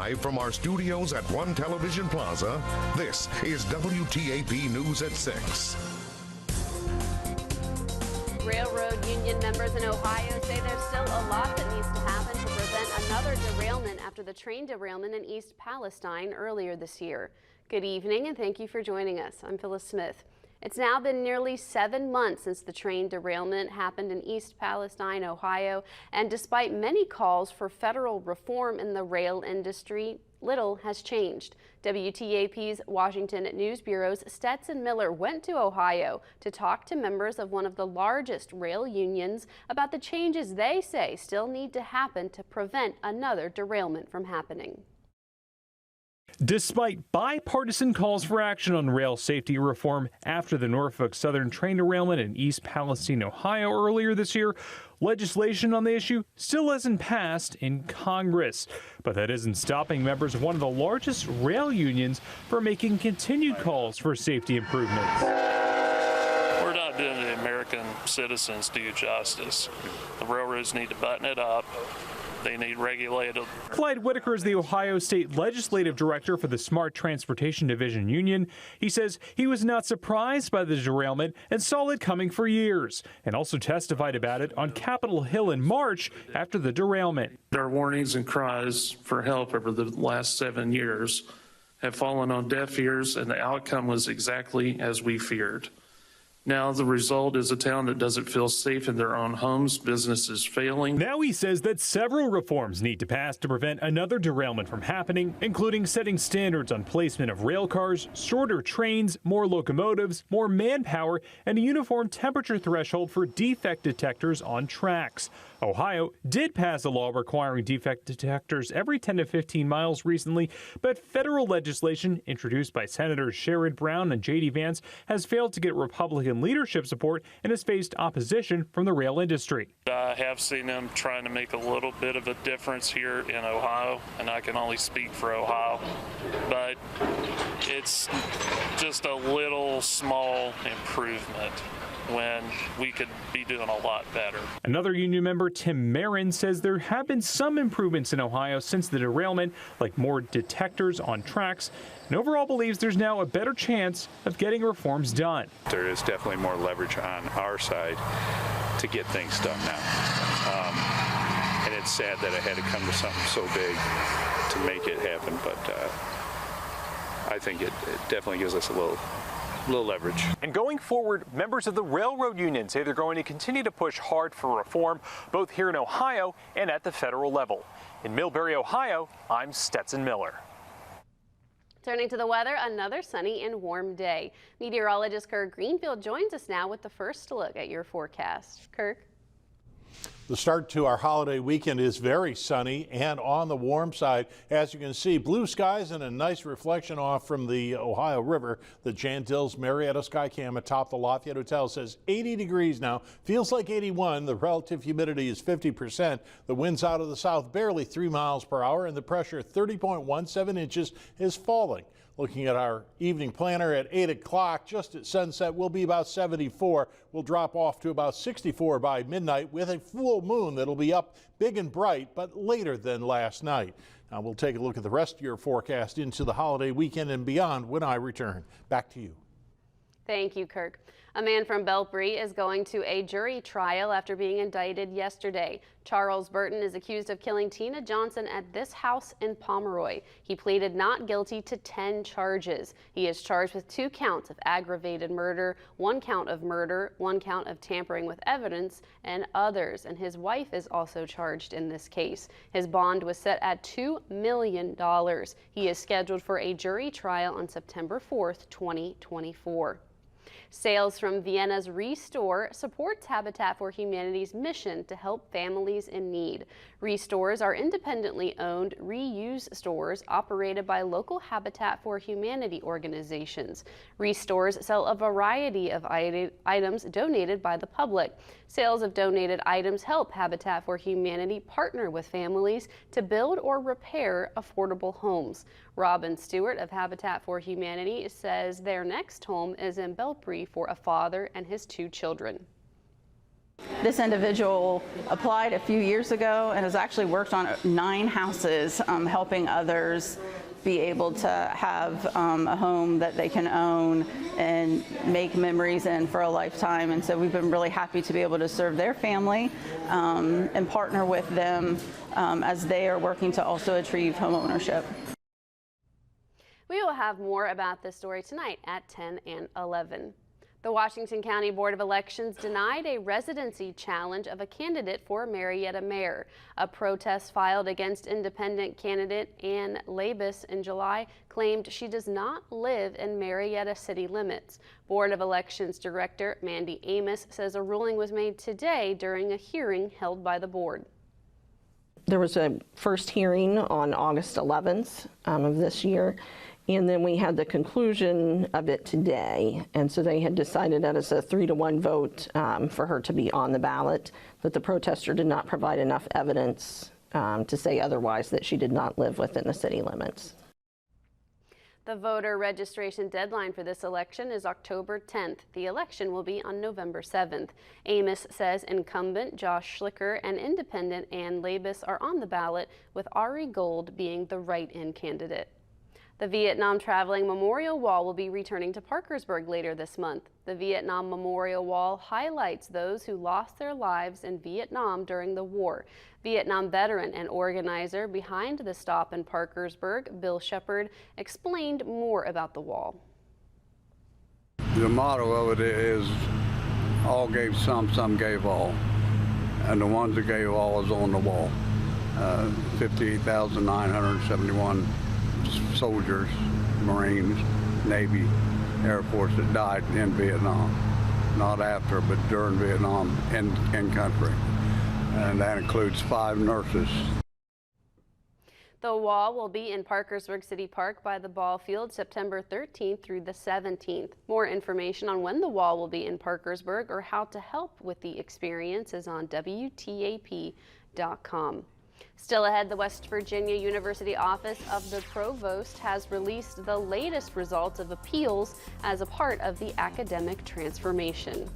Live from our studios at One Television Plaza, this is WTAP News at 6. Railroad union members in Ohio say there's still a lot that needs to happen to prevent another derailment after the train derailment in East Palestine earlier this year. Good evening and thank you for joining us. I'm Phyllis Smith. It's now been nearly 7 months since the train derailment happened in East Palestine, Ohio, and despite many calls for federal reform in the rail industry, little has changed. WTAP's Washington News Bureau's Stetson Miller went to Ohio to talk to members of one of the largest rail unions about the changes they say still need to happen to prevent another derailment from happening. Despite bipartisan calls for action on rail safety reform after the Norfolk Southern train derailment in East Palestine, Ohio earlier this year, legislation on the issue still hasn't passed in Congress. But that isn't stopping members of one of the largest rail unions from making continued calls for safety improvements. We're not doing the American citizens due justice. The railroads need to button it up. They need regulated. Clyde Whitaker is the Ohio State Legislative Director for the Smart Transportation Division Union. He says he was not surprised by the derailment and saw it coming for years, and also testified about it on Capitol Hill in March after the derailment. Our warnings and cries for help over the last 7 years have fallen on deaf ears, and the outcome was exactly as we feared. Now the result is a town that doesn't feel safe in their own homes, businesses failing. Now he says that several reforms need to pass to prevent another derailment from happening, including setting standards on placement of rail cars, shorter trains, more locomotives, more manpower, and a uniform temperature threshold for defect detectors on tracks. Ohio did pass a law requiring defect detectors every 10 to 15 miles recently, but federal legislation introduced by Senators Sherrod Brown and J.D. Vance has failed to get Republican leadership support and has faced opposition from the rail industry. I have seen them trying to make a little bit of a difference here in Ohio, and I can only speak for Ohio, but it's just a little small improvement when we could be doing a lot better. Another union member, Tim Marin, says there have been some improvements in Ohio since the derailment, like more detectors on tracks, and overall believes there's now a better chance of getting reforms done. There is definitely more leverage on our side to get things done now. And it's sad that it had to come to something so big to make it happen, but I think it definitely gives us a little leverage. And going forward, members of the railroad union say they're going to continue to push hard for reform, both here in Ohio and at the federal level. In Millbury, Ohio, I'm Stetson Miller. Turning to the weather, another sunny and warm day. Meteorologist Kirk Greenfield joins us now with the first look at your forecast. Kirk? The start to our holiday weekend is very sunny and on the warm side. As you can see, blue skies and a nice reflection off from the Ohio River. The Jan Dills Marietta Skycam atop the Lafayette Hotel says 80 degrees now. Feels like 81. The relative humidity is 50%. The winds out of the south barely 3 miles per hour, and the pressure 30.17 inches is falling. Looking at our evening planner at 8 o'clock, just at sunset, we'll be about 74. We'll drop off to about 64 by midnight with a full moon that'll be up big and bright, but later than last night. Now we'll take a look at the rest of your forecast into the holiday weekend and beyond when I return. Back to you. Thank you, Kirk. A man from Belpre is going to a jury trial after being indicted yesterday. Charles Burton is accused of killing Tina Johnson at this house in Pomeroy. He pleaded not guilty to 10 charges. He is charged with 2 counts of aggravated murder, 1 count of murder, 1 count of tampering with evidence, and others. And his wife is also charged in this case. His bond was set at $2 million. He is scheduled for a jury trial on September 4th, 2024. Sales from Vienna's Restore supports Habitat for Humanity's mission to help families in need. Restores are independently owned reuse stores operated by local Habitat for Humanity organizations. Restores sell a variety of items donated by the public. Sales of donated items help Habitat for Humanity partner with families to build or repair affordable homes. Robin Stewart of Habitat for Humanity says their next home is in Belpre for a father and his 2 children. This individual applied a few years ago and has actually worked on 9 houses, helping others be able to have a home that they can own and make memories in for a lifetime. And so we've been really happy to be able to serve their family and partner with them as they are working to also achieve home ownership. We will have more about this story tonight at 10 and 11. The Washington County Board of Elections denied a residency challenge of a candidate for Marietta mayor. A protest filed against independent candidate Ann Labus in July claimed she does not live in Marietta city limits. Board of Elections Director Mandy Amos says a ruling was made today during a hearing held by the board. There was a first hearing on August 11th of this year. And then we had the conclusion of it today. And so they had decided that it's a 3-to-1 vote for her to be on the ballot, but the protester did not provide enough evidence to say otherwise, that she did not live within the city limits. The voter registration deadline for this election is October 10th. The election will be on November 7th. Amos says incumbent Josh Schlicker and independent Ann Labus are on the ballot, with Ari Gold being the write-in candidate. The Vietnam Traveling Memorial Wall will be returning to Parkersburg later this month. The Vietnam Memorial Wall highlights those who lost their lives in Vietnam during the war. Vietnam veteran and organizer behind the stop in Parkersburg, Bill Shepard, explained more about the wall. The motto of it is, all gave some gave all. And the ones that gave all is on the wall. 58,971 soldiers, Marines, Navy, Air Force that died in Vietnam. Not after, but during Vietnam in country. And that includes 5 nurses. The wall will be in Parkersburg City Park by the ball field September 13th through the 17th. More information on when the wall will be in Parkersburg or how to help with the experience is on WTAP.com. Still ahead, the West Virginia University Office of the Provost has released the latest results of appeals as a part of the academic transformation.